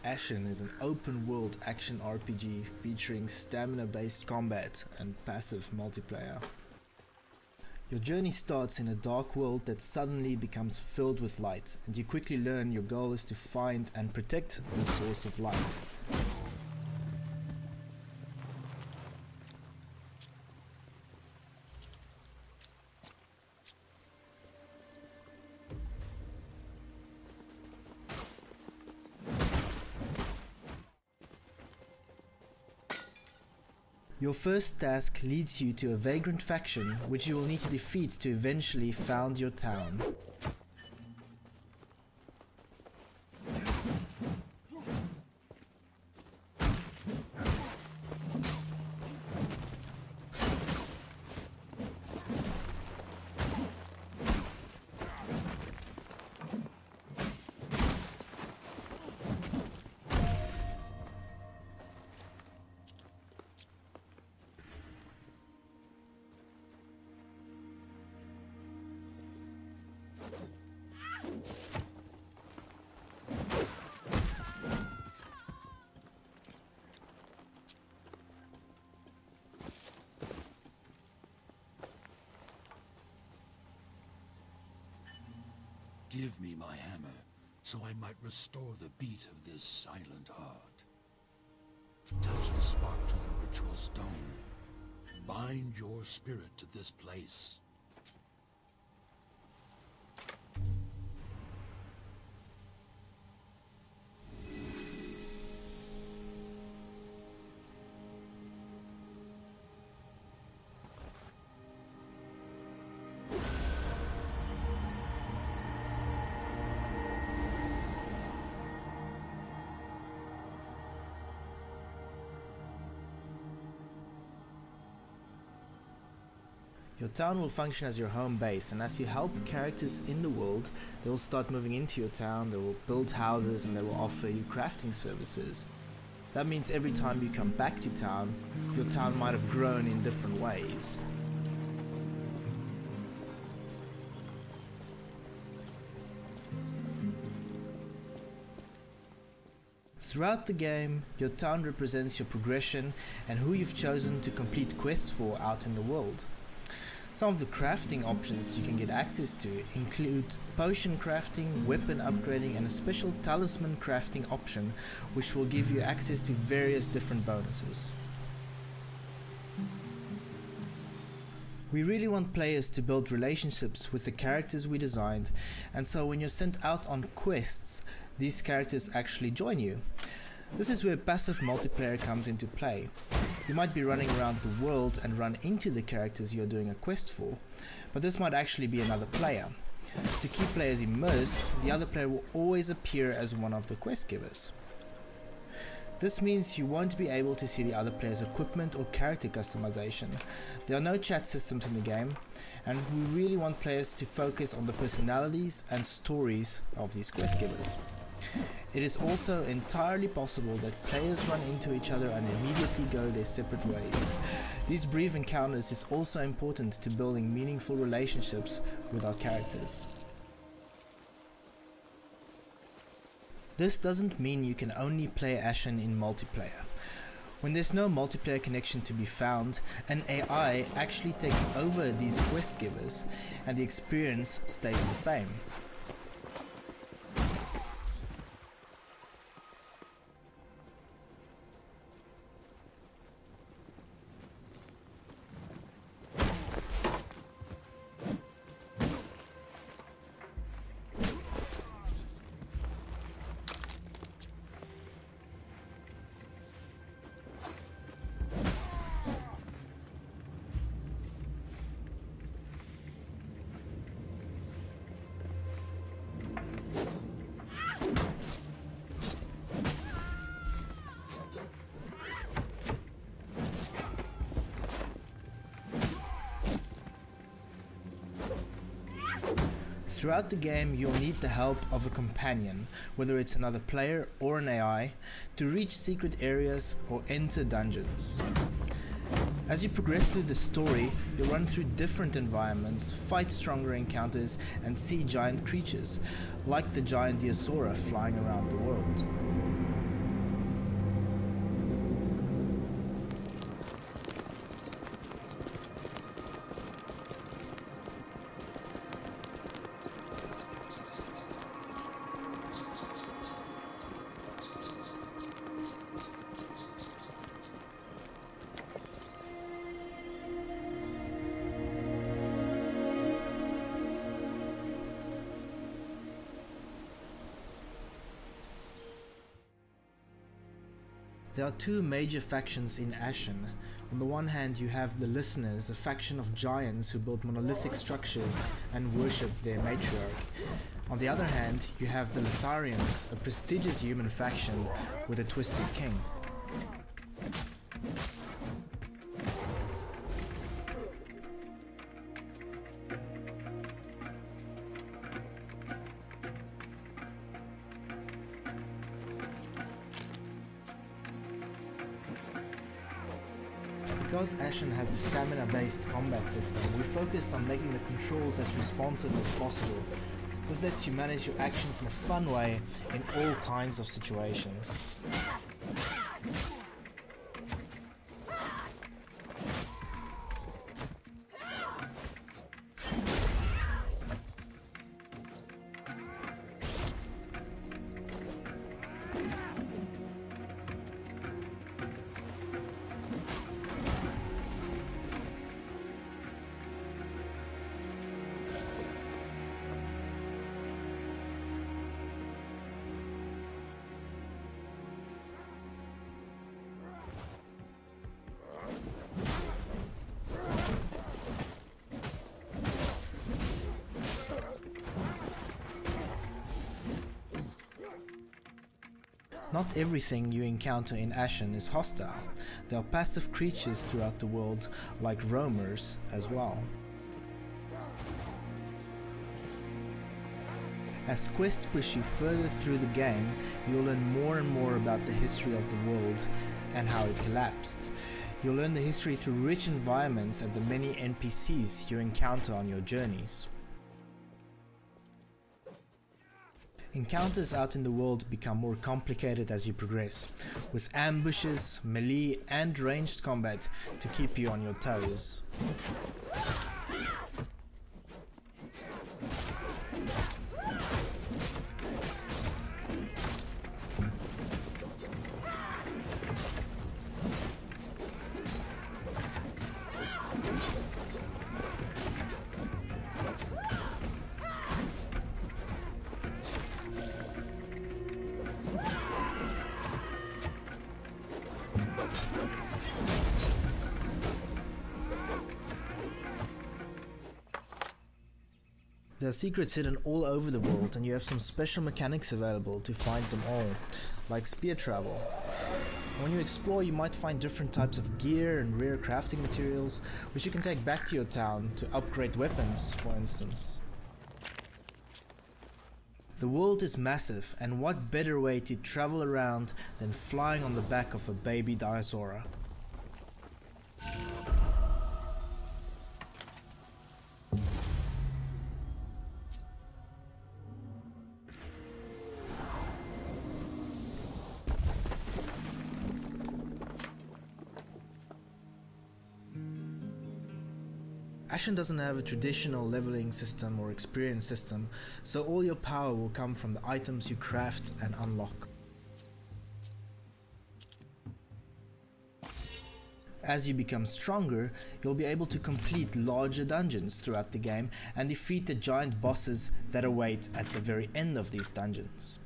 Ashen is an open-world action RPG featuring stamina-based combat and passive multiplayer. Your journey starts in a dark world that suddenly becomes filled with light, and you quickly learn your goal is to find and protect the source of light. Your first task leads you to a vagrant faction which you will need to defeat to eventually found your town. Give me my hammer, so I might restore the beat of this silent heart. Touch the spark to the ritual stone. Bind your spirit to this place. Your town will function as your home base, and as you help characters in the world, they will start moving into your town, they will build houses, and they will offer you crafting services. That means every time you come back to town, your town might have grown in different ways. Throughout the game, your town represents your progression and who you've chosen to complete quests for out in the world. Some of the crafting options you can get access to include potion crafting, weapon upgrading, and a special talisman crafting option which will give you access to various different bonuses. We really want players to build relationships with the characters we designed, and so when you're sent out on quests, these characters actually join you. This is where passive multiplayer comes into play. You might be running around the world and run into the characters you're doing a quest for, but this might actually be another player. To keep players immersed, the other player will always appear as one of the quest givers. This means you won't be able to see the other player's equipment or character customization. There are no chat systems in the game, and we really want players to focus on the personalities and stories of these quest givers. It is also entirely possible that players run into each other and immediately go their separate ways. These brief encounters is also important to building meaningful relationships with our characters. This doesn't mean you can only play Ashen in multiplayer. When there's no multiplayer connection to be found, an AI actually takes over these quest givers and the experience stays the same. Throughout the game, you'll need the help of a companion, whether it's another player or an AI, to reach secret areas or enter dungeons. As you progress through the story, you'll run through different environments, fight stronger encounters, and see giant creatures, like the giant Diasaura flying around the world. There are two major factions in Ashen. On the one hand, you have the Listeners, a faction of giants who built monolithic structures and worship their matriarch. On the other hand, you have the Litharians, a prestigious human faction with a twisted king. Because Ashen has a stamina-based combat system, we focus on making the controls as responsive as possible. This lets you manage your actions in a fun way in all kinds of situations. Not everything you encounter in Ashen is hostile. There are passive creatures throughout the world, like roamers as well. As quests push you further through the game, you'll learn more and more about the history of the world and how it collapsed. You'll learn the history through rich environments and the many NPCs you encounter on your journeys. Encounters out in the world become more complicated as you progress, with ambushes, melee and ranged combat to keep you on your toes. There are secrets hidden all over the world, and you have some special mechanics available to find them all, like spear travel. When you explore, you might find different types of gear and rare crafting materials, which you can take back to your town to upgrade weapons, for instance. The world is massive, and what better way to travel around than flying on the back of a baby dinosaur? Ashen doesn't have a traditional leveling system or experience system, so all your power will come from the items you craft and unlock. As you become stronger, you'll be able to complete larger dungeons throughout the game and defeat the giant bosses that await at the very end of these dungeons.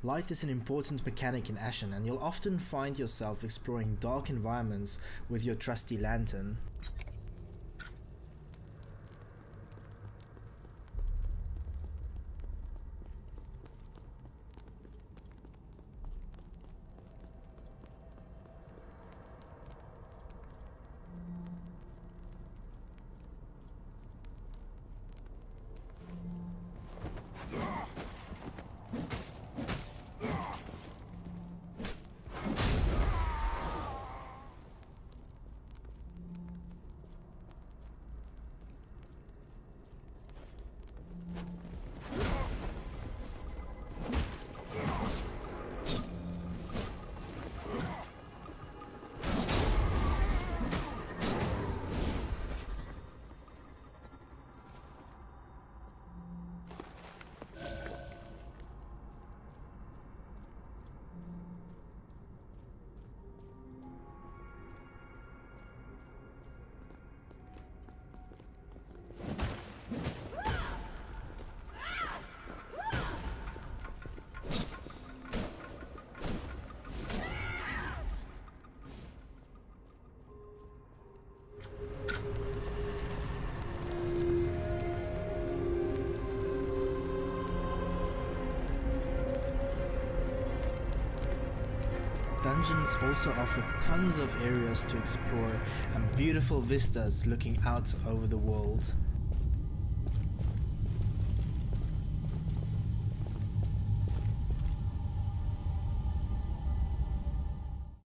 Light is an important mechanic in Ashen, and you'll often find yourself exploring dark environments with your trusty lantern. dungeons also offer tons of areas to explore and beautiful vistas looking out over the world.